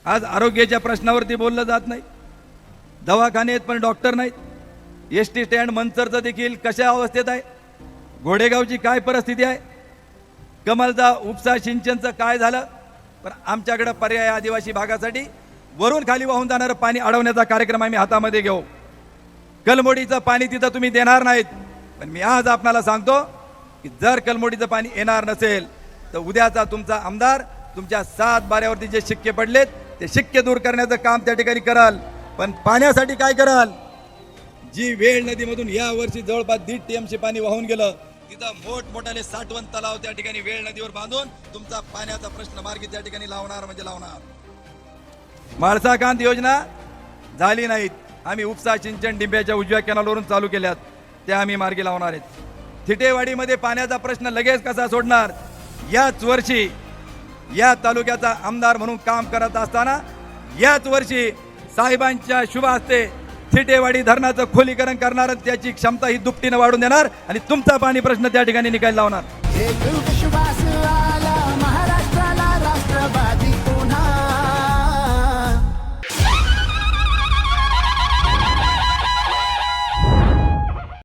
आज आरोग्याच्या प्रश्नावरती बोललं जात नाही, दवाखाने आहेत पण डॉक्टर नाहीत, एसटी स्टँड मंचरचं देखील कशा अवस्थेत आहे, घोडेगावची काय परिस्थिती आहे, कमलचा उपसा सिंचनचं काय झालं. पण आमच्याकडे पर्याय आदिवासी भागासाठी वरून खाली वाहून जाणारं पाणी अडवण्याचा कार्यक्रम आम्ही हातामध्ये घेऊ. कलमोडीचं पाणी तिथं तुम्ही देणार नाहीत, पण मी आज आपणाला सांगतो की जर कलमोडीचं पाणी येणार नसेल तर उद्याचा तुमचा आमदार तुमच्या 7 बाऱ्यावरती जे शिक्के पडलेत ते शिक्के दूर करण्याचं काम त्या ठिकाणी कराल. पण पाण्यासाठी काय कराल, जी वेळ नदीमधून या वर्षी जवळपास 1.5 TMC पाणी वाहून गेलं, तिथं मोठमोठाले साठवण तलाव त्या ठिकाणी वेळ नदीवर बांधून तुमचा पाण्याचा प्रश्न मार्गी त्या ठिकाणी लावणार म्हणजे लावणार. माळसाकांत योजना झाली नाहीत, आम्ही उपसा सिंचन डिंब्याच्या उजव्या कॅनलवरून चालू केल्यात, त्या आम्ही मार्गी लावणार आहेत. थिटेवाडीमध्ये पाण्याचा प्रश्न लगेच कसा सोडणार. याच वर्षी या तालुक्याचा आमदार म्हणून काम करत असताना याच वर्षी साहेबांच्या शुभ हस्ते थिटेवाडी धरणाचं खोलीकरण करणार, त्याची क्षमता ही दुपटीने वाढून देणार आणि तुमचा पाणी प्रश्न त्या ठिकाणी निकाल लावणार.